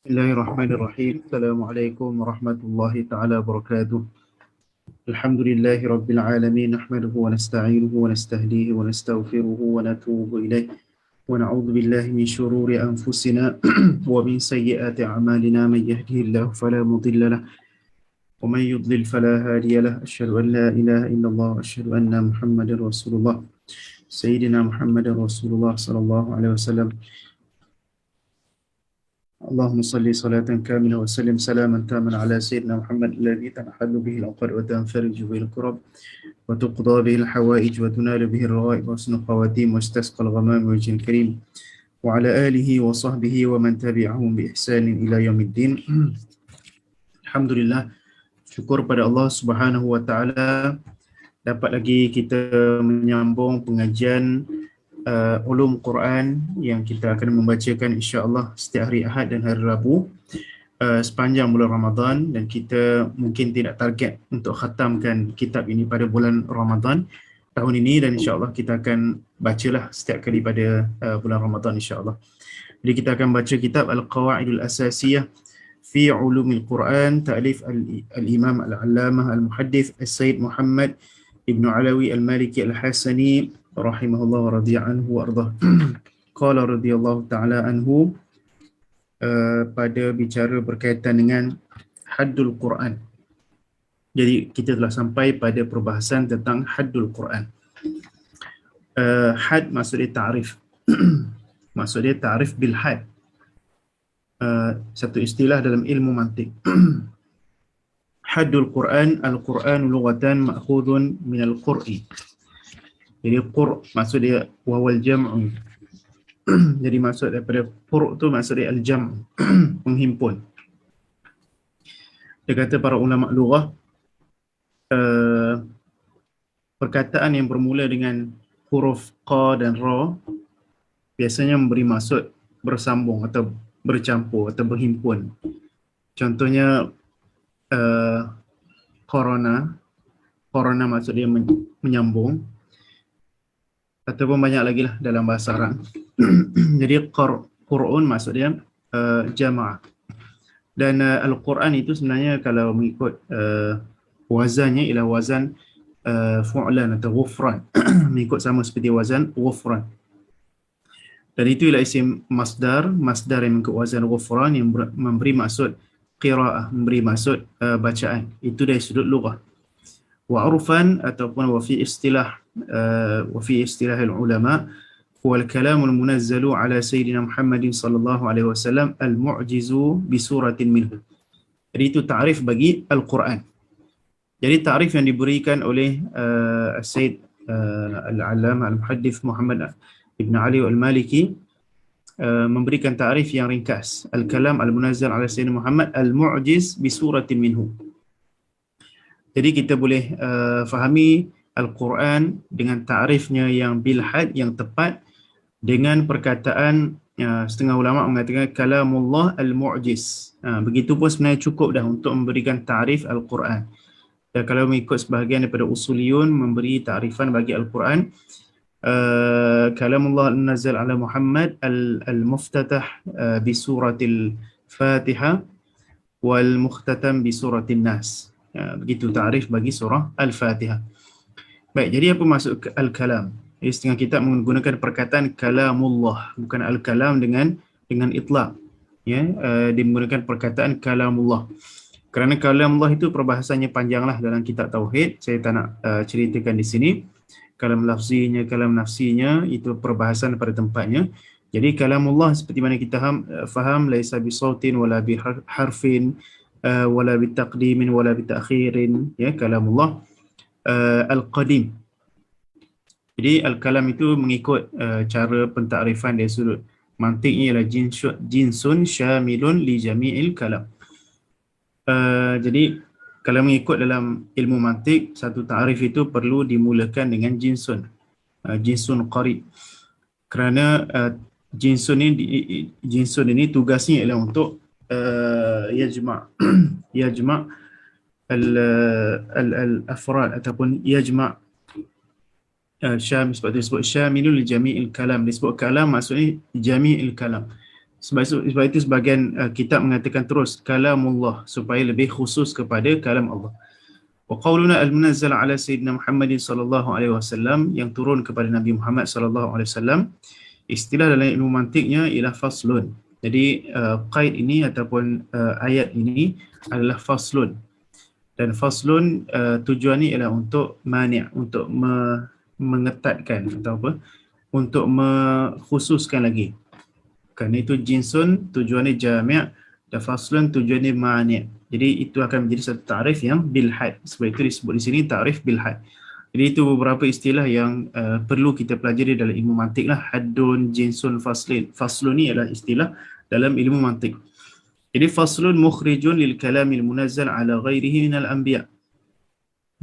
Bismillahirrahmanirrahim. Assalamualaikum warahmatullahi taala wabarakatuh. Alhamdulillahi rabbil alamin. Nahmaduhu wa nasta'inuhu wa nastahdihi wa nastaghfiruhu wa natubu ilaih. Wa na'udzu billahi min shururi anfusina wa min sayyiati a'malina. Man yahdihillahu fala mudilla lahu wa man yudlil fala hadiya lahu. Asyhadu an la ilaha illallah wa asyhadu anna Muhammadar Rasulullah. Sayyidina Muhammadar Rasulullah sallallahu alaihi wasallam. اللهم صل صلاة كاملة وسلم سلاما تاما على سيدنا محمد الذي تنحل به العقد وتنفرج به الكرب وتقضى به الحوائج وتنال به الرغائب وحسن الخواتيم واستسقى الغمام وجه الكريم وعلى آله وصحبه ومن تبعهم بإحسان إلى يوم الدين. Alhamdulillah, syukur pada Allah Subhanahu wa taala dapat lagi kita menyambung pengajian ulum Quran yang kita akan membacakan insya-Allah setiap hari Ahad dan hari Rabu sepanjang bulan Ramadan, dan kita mungkin tidak target untuk khatamkan kitab ini pada bulan Ramadan tahun ini, dan insya-Allah kita akan bacalah setiap kali pada bulan Ramadan insya-Allah. Jadi kita akan baca kitab Al-Qawaidul Asasiyah fi Ulumil Quran, ta'lif al-Imam Al-Allamah Al-Muhaddits As-Sayyid Muhammad Ibn Alawi Al-Maliki Al-Hasani rahimahullah wa radhiya anhu wa ardah. Qala radhiyallahu ta'ala anhu, pada bicara berkaitan dengan haddul Quran. Jadi kita telah sampai pada perbahasan tentang haddul Quran. Had maksudnya ta'rif. Maksudnya ta'rif bil had. Satu istilah dalam ilmu mantik. Haddul Quran, al-Quran lughatan ma'khudun min al-Qur'i. Jadi qur' maksud dia wawal jam'u. Jadi maksud daripada qur' tu maksud dia al-jam', menghimpun. Dia kata para ulama lughah, perkataan yang bermula dengan huruf qa dan ra biasanya memberi maksud bersambung atau bercampur atau berhimpun. Contohnya Corona maksud dia menyambung, ataupun banyak lagi lah dalam bahasa Arab. Jadi Qur'un maksud dia jama'ah. Dan Al-Quran itu sebenarnya kalau mengikut wazannya ialah wazan fu'lan atau ghufran. Mengikut sama seperti wazan ghufran. Dan itu ialah isim masdar yang mengikut wazan ghufran yang memberi maksud qira'ah, memberi maksud bacaan. Itu dari sudut lughah. Wa urfan ataupun wa fi istilah ulama huwa al-kalam al-munazzalu ala sayyidina Muhammadin sallallahu alaihi wasallam al-mu'jizu bi suratin minhu. Jadi itu ta'rif bagi Al-Quran. Jadi ta'rif yang diberikan oleh Sayyid Al-Allamah Al-Muhaddits Muhammad Ibn Ali Al-Maliki memberikan ta'rif yang ringkas. Al-kalam al-munazzal ala sayyidina Muhammad al-mu'jiz bi suratin minhu. Jadi kita boleh fahami Al-Quran dengan ta'rifnya yang bilhad, yang tepat, dengan perkataan setengah ulama mengatakan kalamullah al-mu'jiz. Begitu pun sebenarnya cukup dah untuk memberikan ta'rif Al-Quran. Dan kalau mengikut sebahagian daripada usuliyun memberi ta'rifan bagi Al-Quran, kalamullah al-nazal ala Muhammad al-muftatah bi suratil Fatihah wal mukhtatam bi suratin Nas. Begitu ta'rif bagi surah Al-Fatihah. Baik, jadi apa maksud al-kalam? Jadi setengah kitab menggunakan perkataan kalamullah, bukan al-kalam dengan itlaq. Ya, dia menggunakan perkataan kalamullah. Kerana kalamullah itu perbahasannya panjanglah dalam kitab tauhid. Saya tak nak ceritakan di sini. Kalam lafzinya, kalam nafsinya itu perbahasan pada tempatnya. Jadi kalamullah seperti mana kita faham laisa bi sautin wala bi harfin wala bi taqdimin wala bi ta'khirin, ya, kalamullah al-qadim. Jadi al-kalam itu mengikut cara pentakrifan dari sudut mantiknya ialah jinsun syamilun li jami'il kalam. Jadi kalau mengikut dalam ilmu mantik, satu takrif itu perlu dimulakan dengan jinsun. Jinsun qarib. Kerana jinsun ini tugasnya ialah untuk yajma' al-afrad ataupun yajma' syam, sebab itu disebut syamilul jami'il kalam. Disebut kalam maksudnya jami'il kalam, Sebab itu sebahagian kitab mengatakan terus kalamullah supaya lebih khusus kepada kalam Allah. Wa qauluna al-munazzal ala sayyidina Muhammadin sallallahu alaihi wasallam, yang turun kepada Nabi Muhammad sallallahu alaihi wasallam, istilah dalam ilmu mantiknya ialah faslun. Jadi qaid ini ataupun ayat ini adalah faslun. Dan faslun tujuannya ialah untuk mani', untuk mengetatkan atau apa? Untuk mengkhususkan lagi. Kerana itu jinsun tujuannya jami', dan faslun tujuannya mani'. Jadi itu akan menjadi satu ta'rif yang bilhad. Sebab itu disebut di sini ta'rif bilhad. Jadi itu beberapa istilah yang perlu kita pelajari dalam ilmu mantik lah. Haddun, jinsun, faslin. Faslun ni adalah istilah dalam ilmu mantik. Jadi faslun mukhrijun lil kalamil munazzal ala ghairihi minal anbiya.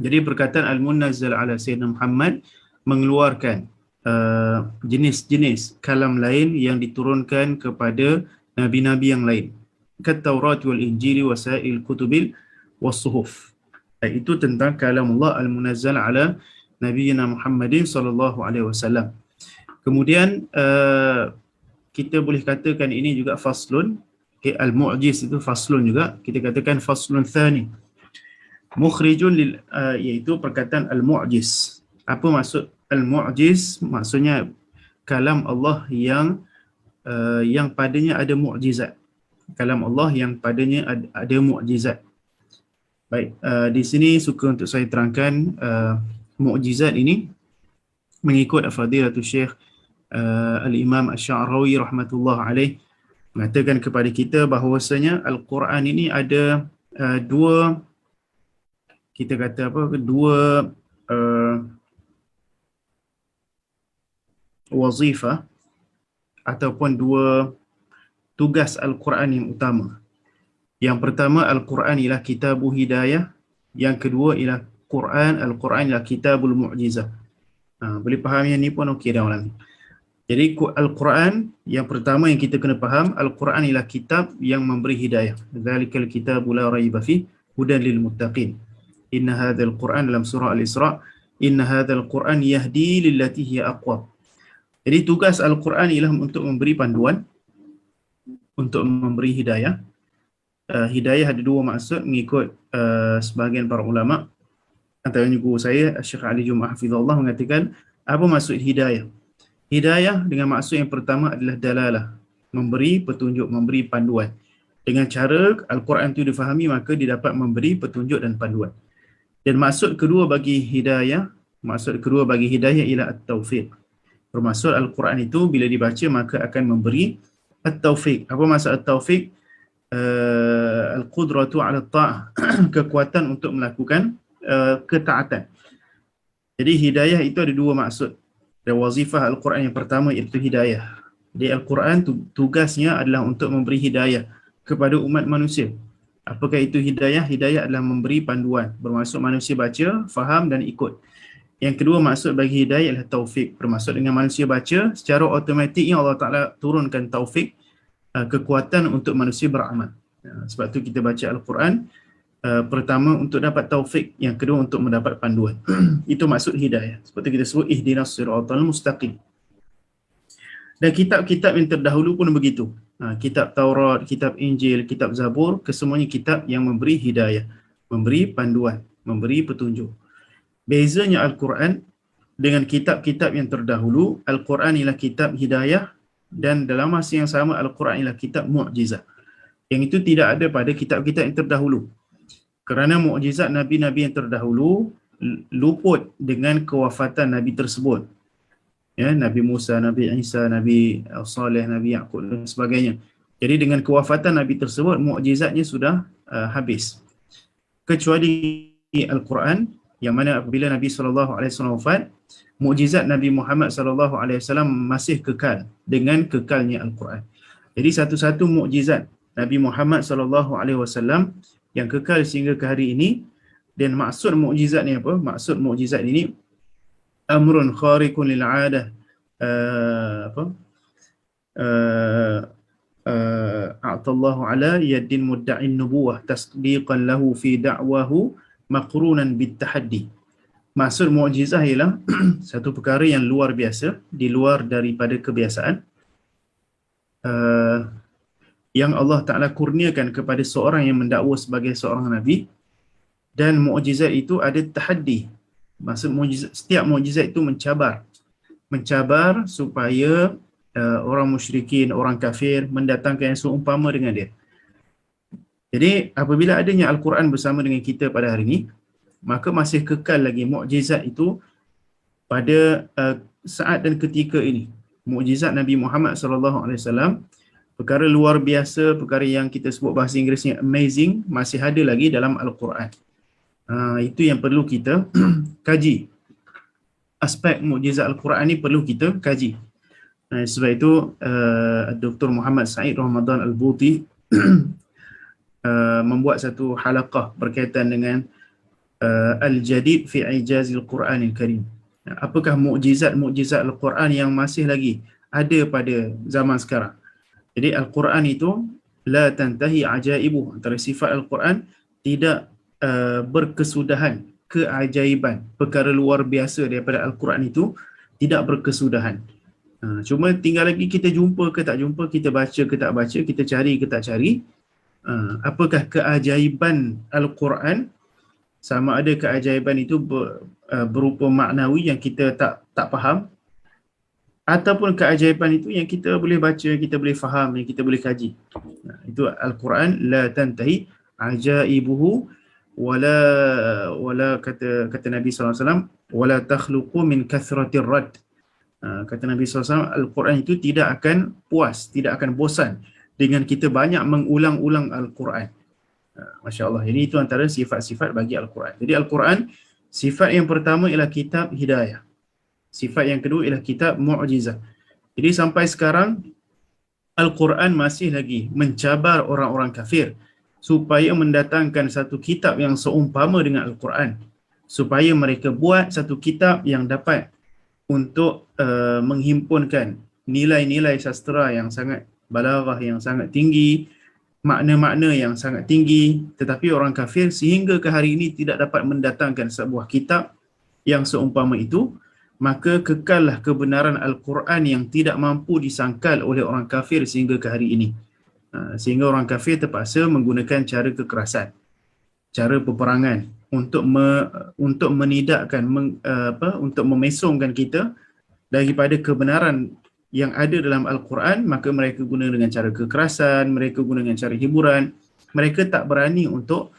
Jadi perkataan al-munazzal ala Sayyidina Muhammad mengeluarkan jenis-jenis kalam lain yang diturunkan kepada nabi-nabi yang lain. Kat Taurat wal Injil wa sa'il kutubil was suhuf. Itu tentang kalam Allah al-munazzal ala Nabiyyina Muhammadin sallallahu alaihi wasallam. Kemudian kita boleh katakan ini juga faslun. Okay, al-mu'jiz itu faslun juga. Kita katakan faslun thani. Mukhrijun lil iaitu perkataan al-mu'jiz. Apa maksud al-mu'jiz? Maksudnya kalam Allah yang padanya ada mu'jizat. Kalam Allah yang padanya ada mu'jizat. Baik, di sini suka untuk saya terangkan mu'jizat ini mengikut Fadilatul Syekh Al-Imam Asy-Sya'rawi rahmatullah alaih mengatakan kepada kita bahawasanya Al-Quran ini ada dua, kita kata apa, dua wazifah ataupun dua tugas Al-Quran yang utama. Yang pertama, Al-Quran ialah kitabul hidayah. Yang kedua ialah Al-Quran ialah kitabul mu'jizah. Boleh faham yang ni pun okey dah orang. Jadi Al-Quran yang pertama yang kita kena faham, Al-Quran ialah kitab yang memberi hidayah. Dzalikal kitabu la raiba fi hudan lil muttaqin. Inna hadzal Quran dalam surah Al-Isra, inna hadzal Quran yahdi lillati hiya aqwam. Jadi tugas Al-Quran ialah untuk memberi panduan, untuk memberi hidayah. Hidayah ada dua maksud mengikut sebahagian para ulama. Antaranya guru saya Syekh Ali Jumaah hafizahullah mengatakan apa maksud hidayah? Hidayah dengan maksud yang pertama adalah dalalah, memberi petunjuk, memberi panduan. Dengan cara Al-Quran itu difahami maka dia dapat memberi petunjuk dan panduan. Dan maksud kedua bagi hidayah ialah at-taufiq. Bermaksud Al-Quran itu bila dibaca maka akan memberi at-taufiq. Apa maksud at-taufiq? Al-qudratu ala ta'ah, kekuatan untuk melakukan ketaatan. Jadi hidayah itu ada dua maksud. Dan wazifah Al-Quran yang pertama iaitu hidayah. Jadi Al-Quran tugasnya adalah untuk memberi hidayah kepada umat manusia. Apakah itu hidayah? Hidayah adalah memberi panduan. Bermaksud manusia baca, faham dan ikut. Yang kedua maksud bagi hidayah adalah taufik. Bermaksud dengan manusia baca, secara automatiknya Allah Ta'ala turunkan taufik, kekuatan untuk manusia beramal. Sebab tu kita baca Al-Quran, pertama untuk dapat taufik, yang kedua untuk mendapat panduan. Itu maksud hidayah. Seperti kita sebut ihdinas siratal mustaqim. Dan kitab-kitab yang terdahulu pun begitu. Kitab Taurat, kitab Injil, kitab Zabur, kesemuanya kitab yang memberi hidayah, memberi panduan, memberi petunjuk. Bezanya Al-Quran dengan kitab-kitab yang terdahulu, Al-Quran ialah kitab hidayah dan dalam masa yang sama Al-Quran ialah kitab mu'jizat. Yang itu tidak ada pada kitab-kitab yang terdahulu. Kerana mukjizat nabi-nabi yang terdahulu luput dengan kewafatan nabi tersebut. Ya, Nabi Musa, Nabi Isa, Nabi Saleh, Nabi Yaqub dan sebagainya. Jadi dengan kewafatan nabi tersebut mukjizatnya sudah habis. Kecuali Al-Quran yang mana apabila Nabi SAW wafat, mukjizat Nabi Muhammad SAW masih kekal dengan kekalnya Al-Quran. Jadi satu-satu mukjizat Nabi Muhammad SAW yang kekal sehingga ke hari ini. Dan maksud mukjizat ni apa? Maksud mukjizat ini amrun khariqun lil 'adah, a'tallahu ala yadin mudda'in nubuwah tasdiqan lahu fi da'wahu maqrunan bit tahaddi. Maksud mukjizah ialah satu perkara yang luar biasa, di luar daripada kebiasaan, yang Allah Ta'ala kurniakan kepada seorang yang mendakwa sebagai seorang Nabi, dan mukjizat itu ada tahaddi. Maksud mukjizat, setiap mukjizat itu mencabar supaya orang musyrikin, orang kafir mendatangkan yang seumpama dengan dia. Jadi apabila adanya Al-Quran bersama dengan kita pada hari ini, maka masih kekal lagi mukjizat itu pada saat dan ketika ini. Mukjizat Nabi Muhammad SAW, perkara luar biasa, perkara yang kita sebut bahasa Inggerisnya amazing, masih ada lagi dalam Al-Quran. Itu yang perlu kita kaji. Aspek mukjizat Al-Quran ni perlu kita kaji. Sebab itu Dr. Muhammad Said Ramadan Al-Buti membuat satu halaqah berkaitan dengan Al-Jadid fi Ijazil Quranil Karim. Apakah mukjizat Al-Quran yang masih lagi ada pada zaman sekarang? Jadi Al-Quran itu la tantahi ajaibuh, antara sifat Al-Quran tidak berkesudahan, keajaiban, perkara luar biasa daripada Al-Quran itu tidak berkesudahan. Cuma tinggal lagi kita jumpa ke tak jumpa, kita baca ke tak baca, kita cari ke tak cari. Apakah keajaiban Al-Quran, sama ada keajaiban itu berupa maknawi yang kita tak faham, ataupun keajaiban itu yang kita boleh baca, kita boleh faham, yang kita boleh kaji. Itu Al-Quran la tantahi ajaibuhu wala kata Nabi SAW, wala takhluqu min kathratir rad. Kata Nabi SAW, Al-Quran itu tidak akan puas, tidak akan bosan dengan kita banyak mengulang-ulang Al-Quran. Masya Allah. Jadi itu antara sifat-sifat bagi Al-Quran. Jadi Al-Quran, sifat yang pertama ialah kitab hidayah. Sifat yang kedua ialah kitab mu'jizah. Jadi sampai sekarang, Al-Quran masih lagi mencabar orang-orang kafir supaya mendatangkan satu kitab yang seumpama dengan Al-Quran. Supaya mereka buat satu kitab yang dapat untuk menghimpunkan nilai-nilai sastera yang sangat balaghah, yang sangat tinggi, makna-makna yang sangat tinggi, tetapi orang kafir sehingga ke hari ini tidak dapat mendatangkan sebuah kitab yang seumpama itu, maka kekallah kebenaran Al-Quran yang tidak mampu disangkal oleh orang kafir sehingga ke hari ini. Sehingga orang kafir terpaksa menggunakan cara kekerasan, cara peperangan untuk menidakkan, untuk memesongkan kita daripada kebenaran yang ada dalam Al-Quran. Maka mereka guna dengan cara kekerasan, mereka guna dengan cara hiburan. Mereka tak berani untuk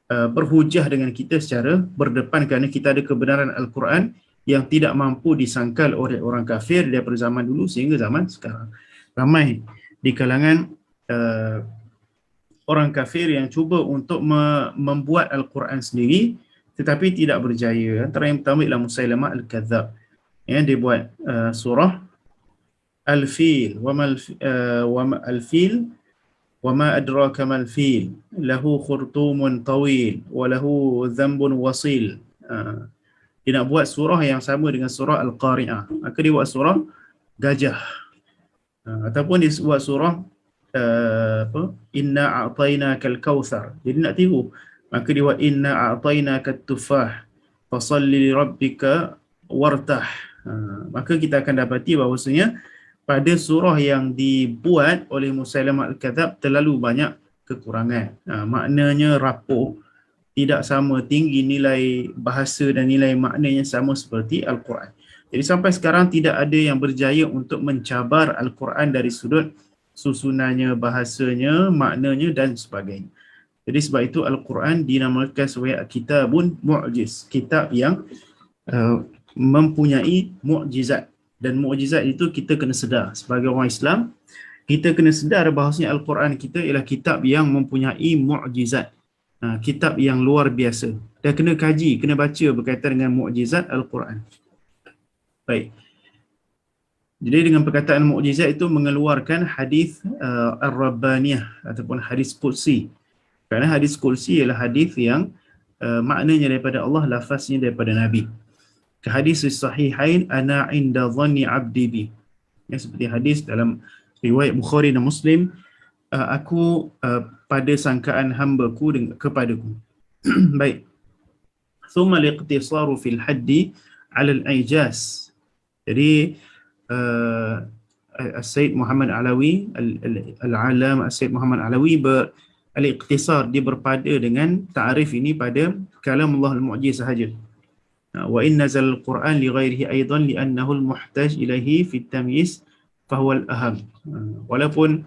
berhujah dengan kita secara berdepan kerana kita ada kebenaran Al-Quran yang tidak mampu disangkal oleh orang kafir daripada zaman dulu sehingga zaman sekarang. Ramai di kalangan orang kafir yang cuba untuk membuat Al-Quran sendiri tetapi tidak berjaya. Antara yang pertama ialah Musailamah Al-Kadzab. Dia buat surah Al-Fil, Al-Fil وما أدراك ما الفيل له خرطوم طويل وله ذنب وصيل. Dia nak buat surah yang sama dengan surah Al-Qari'ah, maka dia buat surah gajah. Ataupun dia buat surah Inna a'tainakal kautsar. Jadi nak tiru, maka dia buat Inna a'tainakat tufah fasalli li rabbika wartah. Maka kita akan dapati bahawasanya pada surah yang dibuat oleh Musailamah Al-Kadzab terlalu banyak kekurangan. Maknanya rapuh, tidak sama tinggi nilai bahasa dan nilai maknanya sama seperti Al-Quran. Jadi sampai sekarang tidak ada yang berjaya untuk mencabar Al-Quran dari sudut susunannya, bahasanya, maknanya dan sebagainya. Jadi sebab itu Al-Quran dinamakan sebagai kitabun mu'jiz, kitab yang mempunyai mukjizat. Dan mukjizat itu kita kena sedar sebagai orang Islam, kita kena sedar bahawasanya Al-Quran kita ialah kitab yang mempunyai mukjizat, kitab yang luar biasa, dan kena kaji, kena baca berkaitan dengan mukjizat Al-Quran. Baik. Jadi dengan perkataan mukjizat itu mengeluarkan hadis Ar-Rabbaniyah ataupun hadis Qudsi. Kerana hadis Qudsi ialah hadis yang maknanya daripada Allah, lafaznya daripada Nabi. Ke hadis sahihain, ana inda dhanni abdi bi. Seperti hadis dalam riwayat Bukhari dan Muslim, aku pada sangkaan hamba-Ku kepadaku. Baik. Thumma liqtisaru fil haddi 'ala al-ijaz. Jadi Sayyid Muhammad Alawi, Al-Alam Sayyid Muhammad Alawi al-iqtisar, dia berpada dengan ta'rif ini pada kalam Allah al-mu'jiz sahaja. Wa in nazal al-Quran li ghairihi aidan li'annahu al-muhtaj ilaihi fi at-tamyiz fa huwa al-aham. Walaupun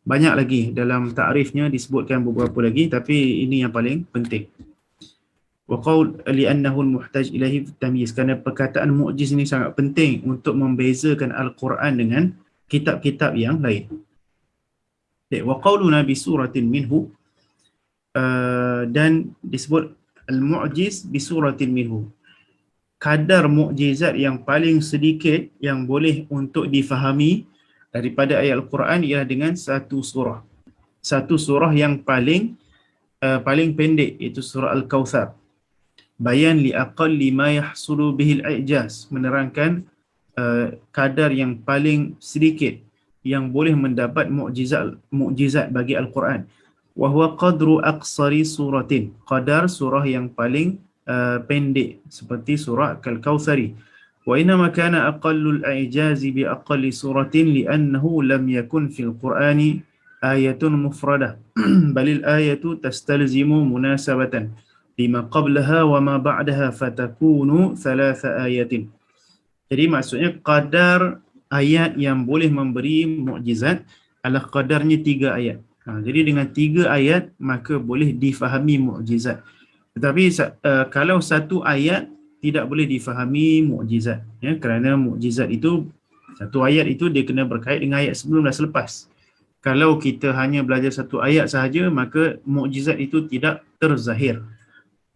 banyak lagi dalam ta'rifnya disebutkan beberapa lagi, tapi ini yang paling penting. Wa qaul li'annahu al-muhtaj ilaihi fi at-tamyiz, kerana perkataan mu'jiz ini sangat penting untuk membezakan al-Quran dengan kitab-kitab yang lain. Wa qauluna bi suratin minhu, dan disebut al-mu'jiz bi suratin minhu, kadar mukjizat yang paling sedikit yang boleh untuk difahami daripada ayat Al-Quran ialah dengan satu surah. Satu surah yang paling pendek, iaitu surah Al-Kawthar. Bayan li aqalli ma yahsulu bihil i'jaz, menerangkan kadar yang paling sedikit yang boleh mendapat mukjizat bagi Al-Quran. Wa huwa qadru aqsari suratin, qadar surah yang paling pendek seperti surah Al-Kawthari. Wa inma kana aqallul i'jazi bi aqalli suratin li'annahu lam yakun fil Qur'ani ayatun mufradah balil ayatu tastalzimu munasabatan lima qablaha wa ma ba'daha fatakunu thalatha ayatin. Jadi maksudnya kadar ayat yang boleh memberi mukjizat adalah kadarnya 3 ayat. Jadi dengan 3 ayat maka boleh difahami mukjizat. Tetapi kalau satu ayat tidak boleh difahami mukjizat, ya, kerana mukjizat itu, satu ayat itu dia kena berkait dengan ayat sebelum dan selepas. Kalau kita hanya belajar satu ayat sahaja, maka mukjizat itu tidak terzahir.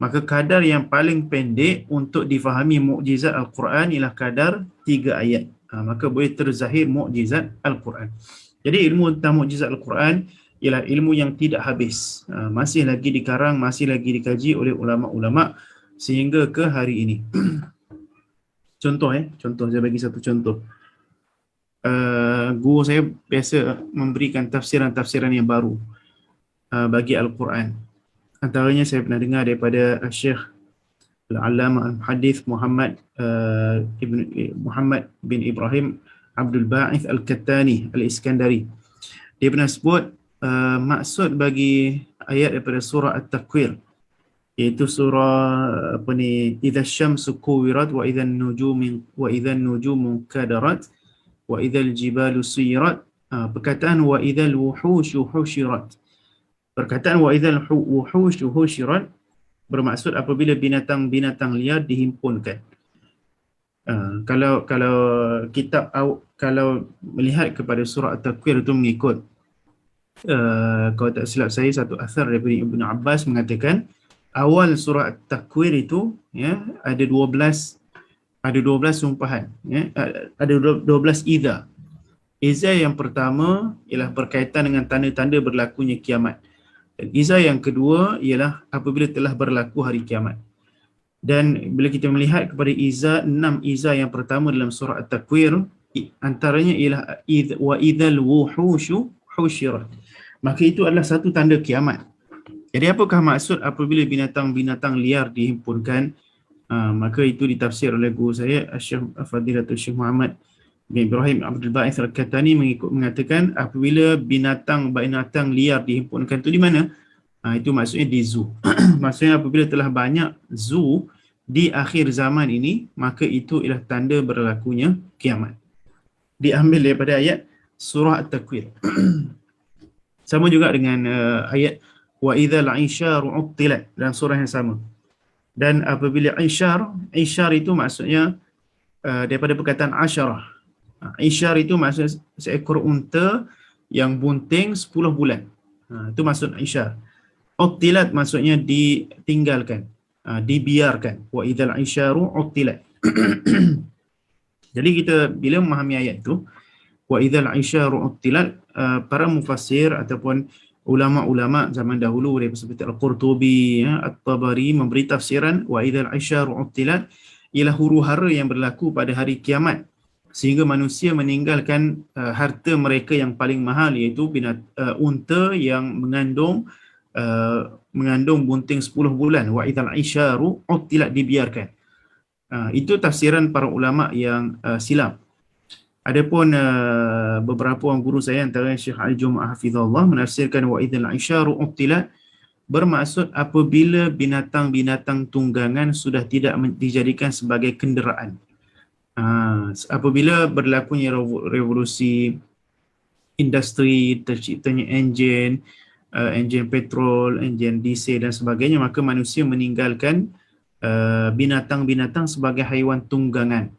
Maka kadar yang paling pendek untuk difahami mukjizat Al-Quran ialah kadar 3 ayat. Maka boleh terzahir mukjizat Al-Quran. Jadi ilmu tentang mukjizat Al-Quran ialah ilmu yang tidak habis. Masih lagi dikarang, masih lagi dikaji oleh ulama-ulama sehingga ke hari ini. Contoh saya bagi satu contoh. Guru saya biasa memberikan tafsiran-tafsiran yang baru bagi Al-Quran. Antaranya saya pernah dengar daripada Syekh Al-Allamah Al-Muhaddith Muhammad bin Ibrahim Abdul Ba'ith Al-Kattani Al-Iskandari. Dia pernah sebut maksud bagi ayat daripada surah At-Takwir, iaitu surah idza syamsu kuwirat wa idza nujumu kadarat wa idza jibalu suyirat. Perkataan wa idza wuhushu husyirat, perkataan wa idza wuhushu husyirat bermaksud apabila binatang-binatang liar dihimpunkan. Kalau melihat kepada surah At-Takwir itu mengikut kalau tak silap saya, satu asar daripada Ibnu Abbas mengatakan awal surah At-Takwir itu, ya, ada 12 sumpahan, ya, ada 12 idza. Idza yang pertama ialah berkaitan dengan tanda-tanda berlakunya kiamat. Dan idza yang kedua ialah apabila telah berlaku hari kiamat. Dan bila kita melihat kepada 6 idza yang pertama dalam surah At-Takwir, antaranya ialah wa idzal wuhushu husyirat. Maka itu adalah satu tanda kiamat. Jadi apakah maksud apabila binatang-binatang liar dihimpunkan? Maka itu ditafsir oleh guru saya, Syekh Fadilatul Syekh Muhammad bin Ibrahim Abdul Ba'ith Al-Kattani, mengatakan apabila binatang liar dihimpunkan itu di mana? Itu maksudnya di zoo. Maksudnya apabila telah banyak zoo di akhir zaman ini, maka itu ialah tanda berlakunya kiamat. Diambil daripada ayat surah At-Takwir. Sama juga dengan ayat wa idzal 'isyaru 'uttilat dalam surah yang sama. Dan apabila isyar itu maksudnya daripada perkataan asyarah. Isyar itu maksudnya seekor unta yang bunting 10 bulan. Itu maksud isyar. Uttilat maksudnya ditinggalkan, dibiarkan. Wa idzal 'isyaru 'uttilat. Jadi kita bila memahami ayat itu, wa idzal 'isyaru 'uttilat, para mufassir ataupun ulama-ulama zaman dahulu seperti Al-Qurtubi, At-Tabari memberi tafsiran wa idzal 'isyaru 'uttilat ialah huru-hara yang berlaku pada hari kiamat sehingga manusia meninggalkan harta mereka yang paling mahal, iaitu unta yang mengandung bunting 10 bulan. Wa idzal 'isyaru 'uttilat, dibiarkan. Itu tafsiran para ulama yang silap. Adapun beberapa orang guru saya antara Syekh Al-Jum'ah hafizahullah menafsirkan wa idzal isyaru ubtilat, bermaksud apabila binatang-binatang tunggangan sudah tidak dijadikan sebagai kenderaan. Apabila berlakunya revolusi industri, terciptanya enjin petrol, enjin diesel dan sebagainya, maka manusia meninggalkan binatang-binatang sebagai haiwan tunggangan.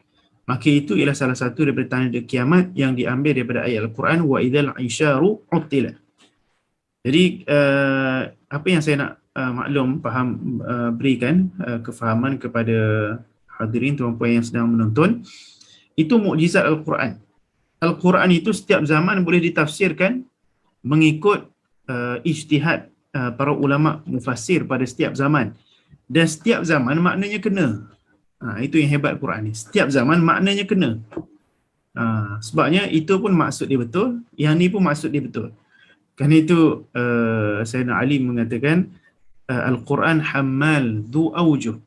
Maka itu ialah salah satu daripada tanda kiamat yang diambil daripada ayat Al-Quran, wa idzal isyaru uttilat. Jadi apa yang saya nak berikan kefahaman kepada hadirin tuan-puan yang sedang menonton, itu mukjizat Al-Quran. Al-Quran itu setiap zaman boleh ditafsirkan mengikut ijtihad para ulama mufassir pada setiap zaman. Dan setiap zaman maknanya kena. Itu yang hebat Quran ni. Setiap zaman maknanya kena. Sebabnya itu pun maksud dia betul, yang ni pun maksud dia betul. Kerana itu Sayyidina Ali mengatakan Al-Quran hammal du awjuh.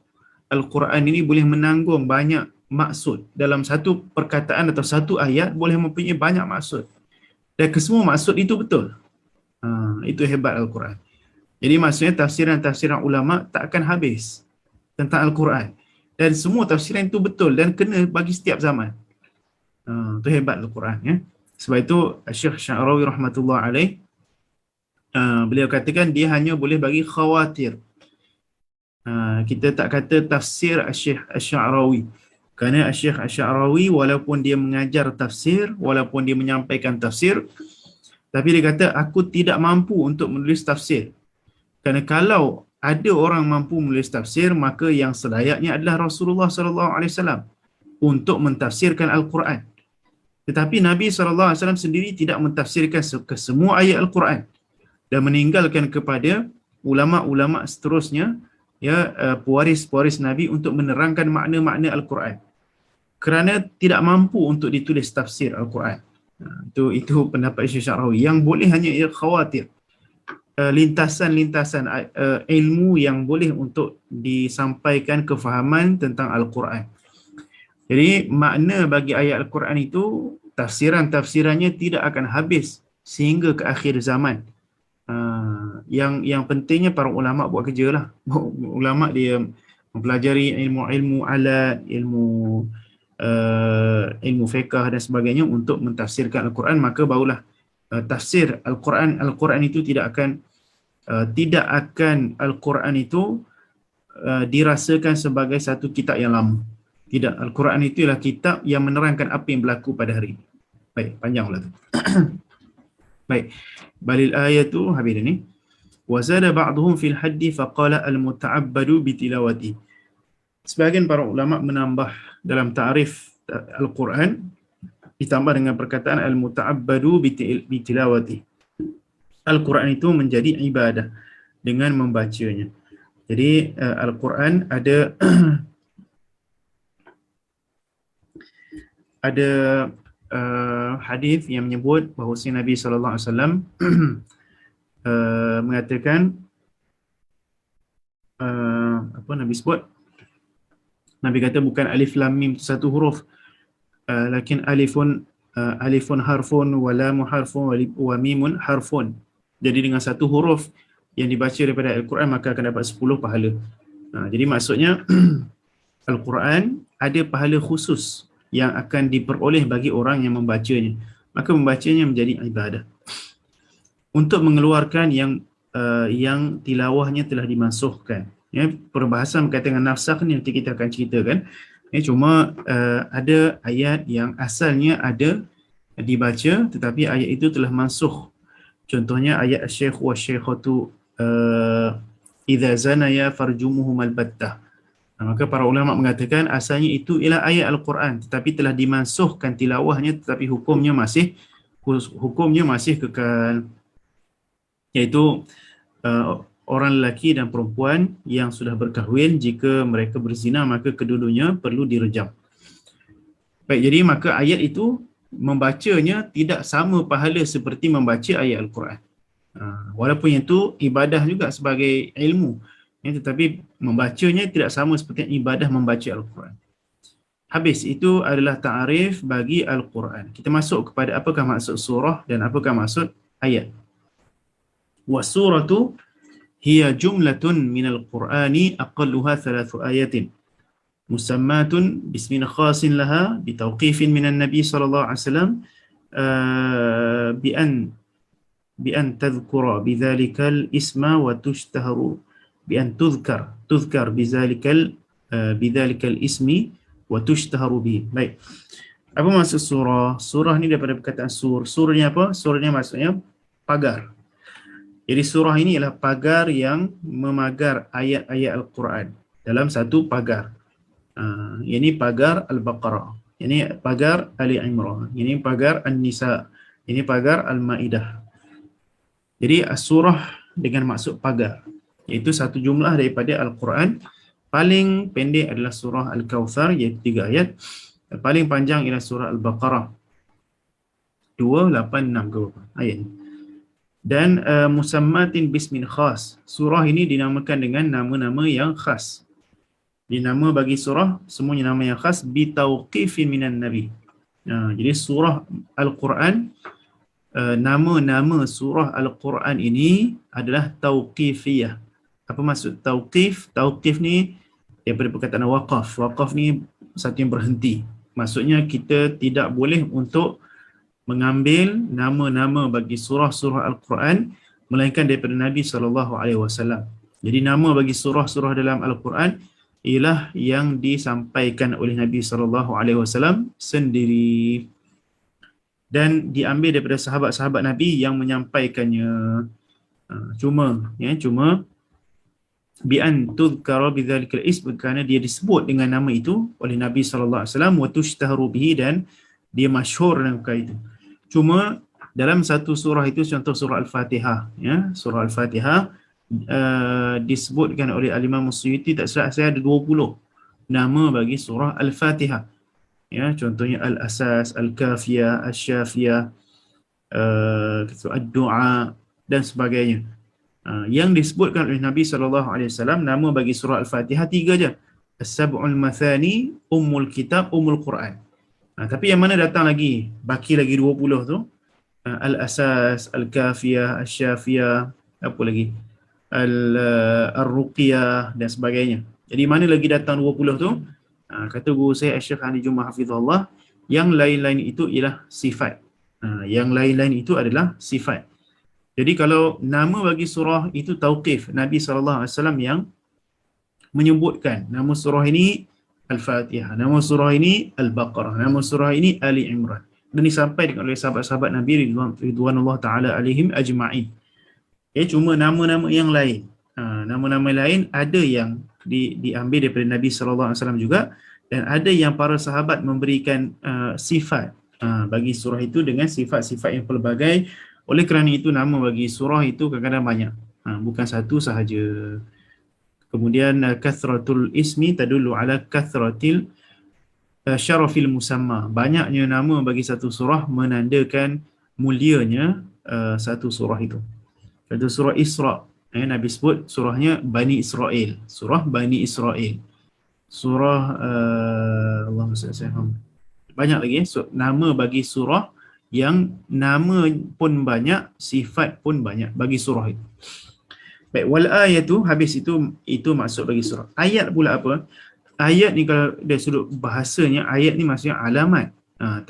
Al-Quran ini boleh menanggung banyak maksud. Dalam satu perkataan atau satu ayat boleh mempunyai banyak maksud. Dan kesemua maksud itu betul. Itu hebat Al-Quran. Jadi maksudnya tafsiran-tafsiran ulama tak akan habis tentang Al-Quran. Dan semua tafsiran itu betul dan kena bagi setiap zaman. Itu hebat Al-Quran. Ya. Sebab itu Syekh Sya'rawi rahmatullah alaih, beliau katakan dia hanya boleh bagi khawatir. Kita tak kata tafsir Syekh Sya'rawi. Kerana Syekh Sya'rawi walaupun dia mengajar tafsir, walaupun dia menyampaikan tafsir, tapi dia kata aku tidak mampu untuk menulis tafsir. Kerana kalau ada orang mampu menulis tafsir, maka yang selayaknya adalah Rasulullah SAW untuk mentafsirkan Al-Quran. Tetapi Nabi SAW sendiri tidak mentafsirkan semua ayat Al-Quran dan meninggalkan kepada ulama-ulama seterusnya, ya, pewaris-pewaris Nabi untuk menerangkan makna-makna Al-Quran. Kerana tidak mampu untuk ditulis tafsir Al-Quran. Itu pendapat Syekh Sya'rawi. Yang boleh hanya ia khawatir. Lintasan-lintasan ilmu yang boleh untuk disampaikan kefahaman tentang Al-Quran. Jadi makna bagi ayat Al-Quran itu, tafsiran-tafsirannya tidak akan habis sehingga ke akhir zaman. Yang pentingnya para ulama buat kerja lah. Ulama dia mempelajari ilmu-ilmu alat, ilmu fiqh dan sebagainya untuk mentafsirkan Al-Quran, maka barulah tafsir Al-Quran itu tidak akan Al-Quran itu dirasakan sebagai satu kitab yang lama. Tidak, Al-Quran itu ialah kitab yang menerangkan apa yang berlaku pada hari ini. Baik, panjang pula tu. Baik, balil ayat tu habis ni. Wa zada ba'dhum fil haddi faqala al-muta'abbadu bitilawati. Sebahagian para ulama menambah dalam ta'rif Al-Quran, ditambah dengan perkataan al-muta'abbadu bitilawati. Al-Quran itu menjadi ibadah dengan membacanya. Jadi Al-Quran ada ada hadis yang menyebut bahawa Nabi SAW mengatakan apa Nabi sebut? Nabi kata bukan alif lam mim satu huruf, lakin alifun harfun wa lamu harfun wa mimun harfun. Jadi dengan satu huruf yang dibaca daripada Al-Quran maka akan dapat 10 pahala. Jadi maksudnya Al-Quran ada pahala khusus yang akan diperoleh bagi orang yang membacanya. Maka membacanya menjadi ibadah. Untuk mengeluarkan yang tilawahnya telah dimansuhkan. Ya, perbahasan berkaitan dengan nafsakh ni nanti kita akan ceritakan. Ya, cuma ada ayat yang asalnya ada dibaca tetapi ayat itu telah mansuh. Contohnya ayat asy-syekh wa syekhatu idza zanaya farjumuhum albattah. Maka para ulama mengatakan asalnya itu ialah ayat Al-Quran tetapi telah dimansuhkan tilawahnya, tetapi hukumnya masih kekal, iaitu orang lelaki dan perempuan yang sudah berkahwin, jika mereka berzina maka kedua-duanya perlu direjam. Baik, jadi maka ayat itu membacanya tidak sama pahala seperti membaca ayat Al-Quran. Walaupun itu ibadah juga sebagai ilmu, ya, tetapi membacanya tidak sama seperti ibadah membaca Al-Quran. Habis, itu adalah ta'arif bagi Al-Quran. Kita masuk kepada apakah maksud surah dan apakah maksud ayat. Wasuratu hiya jumlatun minal Qur'ani aqalluha thalathu ayatin. Musammatun bismin khasin laha bitawqifin minan Nabi sallallahu alaihi wasallam bi an tadhkura bidzalikal isma wa tushtaharu bi an tuzkar bidzalikal ismi wa tushtaharu bihi. Baik. Apa maksud surah? Surah ni daripada perkataan sur. Sur ni apa? Sur ni maksudnya pagar. Jadi surah ini ialah pagar yang memagar ayat-ayat Al-Quran dalam satu pagar. Ini pagar Al-Baqarah. Ini pagar Ali Imran. Ini pagar An-Nisa. Ini pagar Al-Ma'idah. Jadi surah dengan maksud pagar, iaitu satu jumlah daripada Al-Quran. Paling pendek adalah surah Al-Kawthar, iaitu 3 ayat. Paling panjang ialah surah Al-Baqarah, 2, 8, 6 ke berapa ayat. Dan musammatin bismin khas. Surah ini dinamakan dengan nama-nama yang khas. Dinama bagi surah semuanya nama yang khas bitauqifin minan Nabi. Jadi surah Al-Quran, nama-nama surah Al-Quran ini adalah tauqifiyah. Apa maksud tauqif? Tauqif ni daripada perkataan waqaf. Waqaf ni satu yang berhenti. Maksudnya kita tidak boleh untuk mengambil nama-nama bagi surah-surah Al-Quran melainkan daripada Nabi SAW. Jadi nama bagi surah-surah dalam Al-Quran ialah yang disampaikan oleh Nabi SAW sendiri dan diambil daripada sahabat-sahabat Nabi yang menyampaikannya. Cuma bi an tudhkara bidzalikal ism, kerana dia disebut dengan nama itu oleh Nabi SAW, wa tushtaharu bihi, dan dia masyhur dengan perkara itu. Cuma dalam satu surah itu, contoh surah Al-Fatihah, surah Al-Fatihah disebutkan oleh Al-Imam Suyuti, tak salah saya ada 20 nama bagi surah Al-Fatihah. Contohnya Al-Asas, Al-Kafiyah, Al-Syafiyah, Ad-Du'a dan sebagainya. Yang disebutkan oleh Nabi SAW nama bagi surah Al-Fatihah 3 je. As-Sab'ul Mathani, Ummul Kitab, Ummul Quran. Tapi yang mana datang lagi, baki lagi 20 tu, Al-Asas, Al-Kafiyah, Al-Syafiyah, apa lagi, Al-Ruqiyah dan sebagainya. Jadi mana lagi datang 20 tu? Kata guru saya Syekh Ali Jummah Hafizahullah, yang lain-lain itu ialah sifat. Yang lain-lain itu adalah sifat. Jadi kalau nama bagi surah itu tauqif, Nabi SAW yang menyebutkan nama surah ini Al-Fatihah, nama surah ini Al-Baqarah, nama surah ini Ali Imran, dan disampaikan oleh sahabat-sahabat Nabi ridwanullah ta'ala alaihim ajma'in. Cuma nama-nama yang lain, nama-nama lain ada yang diambil daripada Nabi SAW juga, dan ada yang para sahabat memberikan sifat bagi surah itu dengan sifat-sifat yang pelbagai. Oleh kerana itu nama bagi surah itu kadang-kadang banyak, bukan satu sahaja. Kemudian kathratul ismi tadullu ala kathratil syarafil musamma. Banyaknya nama bagi satu surah menandakan mulianya satu surah itu. Contoh surah Isra, Nabi sebut surahnya Bani Israel. Surah Bani Israel. Surah Allahumma salli ala Muhammad. Banyak lagi nama bagi surah yang nama pun banyak, sifat pun banyak bagi surah itu. Baik, wal ayatu, habis itu maksud bagi surah. Ayat pula apa? Ayat ni kalau dari sudut bahasanya, ayat ni maksudnya alamat,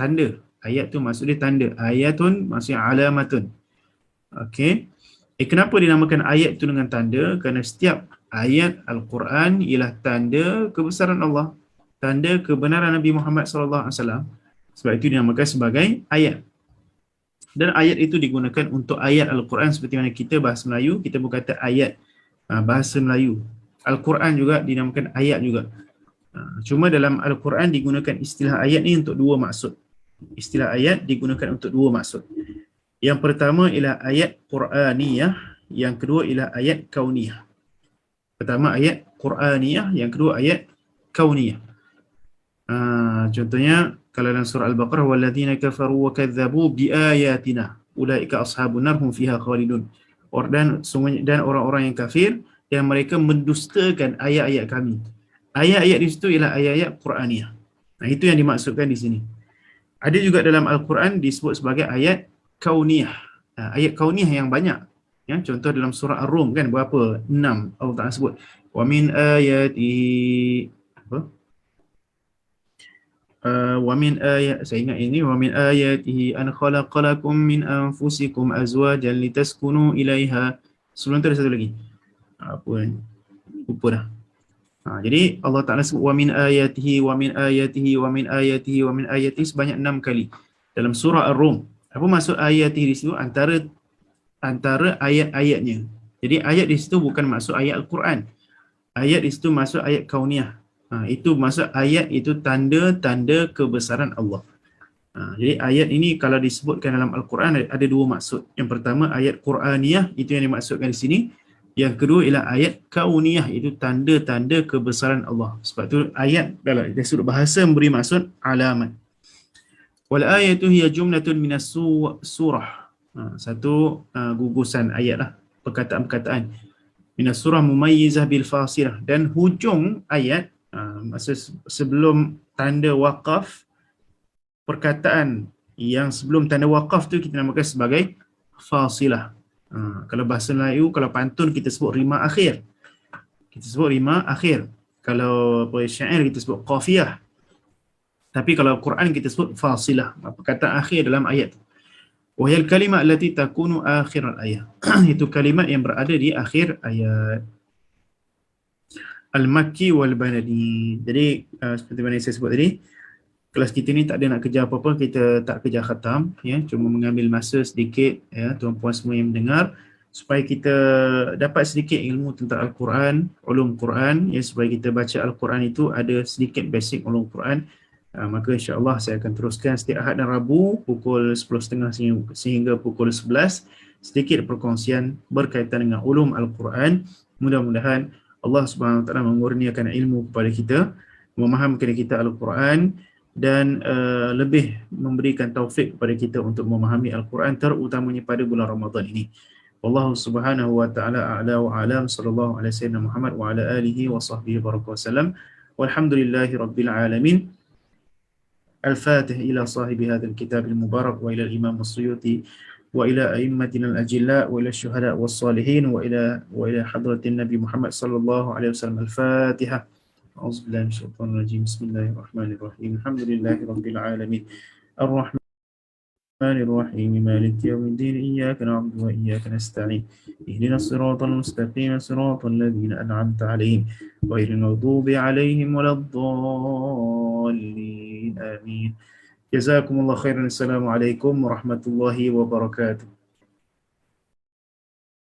tanda. Ayat tu maksudnya tanda. Ayatun maksudnya alamatun. Okey. Kenapa dinamakan ayat itu dengan tanda? Kerana setiap ayat Al-Quran ialah tanda kebesaran Allah, tanda kebenaran Nabi Muhammad SAW. Sebab itu dinamakan sebagai ayat. Dan ayat itu digunakan untuk ayat Al-Quran, seperti mana kita bahasa Melayu, kita berkata ayat bahasa Melayu. Al-Quran juga dinamakan ayat juga. Cuma dalam Al-Quran digunakan istilah ayat ni untuk 2 maksud. Istilah ayat digunakan untuk 2 maksud. Yang pertama ialah ayat Quraniyah, yang kedua ialah ayat Kauniyah. Pertama ayat Quraniyah, yang kedua ayat Kauniyah. Contohnya kalau dalam surah Al-Baqarah, walladzina kafaru wa kadzabu biayatina ulaika ashabun nar hum fiha khalidun. Dan orang-orang yang kafir yang mereka mendustakan ayat-ayat kami. Ayat-ayat di situ ialah ayat-ayat Quraniyah. Nah, itu yang dimaksudkan di sini. Ada juga dalam Al-Quran disebut sebagai ayat kauniyah. Ayat kauniyah yang banyak. Ya, contoh dalam surah Ar-Rum kan berapa? 6 Allah Ta'ala sebut. Wa min ayatihi apa? Wa min ayat, saya ingat ini, wa min ayatihi an khalaqalakum min anfusikum azwajan litaskunu ilaiha. Sebelum tu ada satu lagi. Apa ni? Lupa dah. Jadi Allah Ta'ala sebut wa min ayatihi wa min ayatihi wa min ayatihi wa min ayatihi sebanyak 6 kali dalam surah Ar-Rum. Apa maksud ayatihi di situ? Antara ayat-ayatnya. Jadi ayat di situ bukan maksud ayat Al-Quran. Ayat di situ maksud ayat kauniyah. Itu maksud ayat itu tanda-tanda kebesaran Allah. Jadi ayat ini kalau disebutkan dalam Al-Quran ada dua maksud. Yang pertama ayat Quraniyah, itu yang dimaksudkan di sini. Yang kedua ialah ayat kauniyah, itu tanda-tanda kebesaran Allah. Sebab tu ayat dalam sudut bahasa memberi maksud alamat. Wal ayatu hiya jumlatun minas surah. Satu gugusan ayat lah, perkataan-perkataan. Minas surah mumayyizah bil fasilah, dan hujung ayat masa sebelum tanda waqaf, perkataan yang sebelum tanda waqaf tu kita namakan sebagai fasilah. Kalau bahasa Melayu, kalau pantun kita sebut rima akhir. Kita sebut rima akhir. Kalau syair kita sebut qafiyah. Tapi kalau Quran kita sebut fasilah, perkataan akhir dalam ayat tu. Wahiyal kalimat allati takunu akhir al-ayat. Itu kalimat yang berada di akhir ayat. Al-Makki wal-Banadi. Jadi seperti mana saya sebut tadi, kelas kita ni tak ada nak kejar apa-apa, kita tak kejar khatam, ya, cuma mengambil masa sedikit, ya, tuan-puan semua yang mendengar, supaya kita dapat sedikit ilmu tentang Al-Quran, ulum Quran, ya, supaya kita baca Al-Quran itu ada sedikit basic ulum Quran. Maka insya-Allah saya akan teruskan setiap Ahad dan Rabu pukul 10.30 sehingga pukul 11, sedikit perkongsian berkaitan dengan ulum Al-Quran. Mudah-mudahan Allah Subhanahu Wa Taala mengurniakan ilmu kepada kita, memahamkan kita Al-Quran, dan lebih memberikan taufik kepada kita untuk memahami Al-Quran, terutamanya pada bulan Ramadan ini. Wallahu Subhanahu Wa Taala a'la wa a'lam. Sallallahu alaihi wasallam Muhammad wa ala alihi wa sahbihi baraka wasallam. Walhamdulillahi rabbil alamin. الفاتح إلى صاحب هذا الكتاب المبارك وإلى الإمام السيوطي وإلى أئمتنا الأجلاء وإلى الشهداء والصالحين وإلى حضرة النبي محمد صلى الله عليه وسلم. الفاتحة. أعوذ بالله من الشيطان الرجيم. بسم الله الرحمن الرحيم. الحمد لله رب العالمين الرحمن الرحيم مالك يوم الدين إياك نعبد وإياك نستعين اهدنا الصراط المستقيم صراط الذين أنعمت عليهم غير المغضوب عليهم ولا الضالين آمين. جزاكم الله خيرا. السلام عليكم ورحمة الله وبركاته.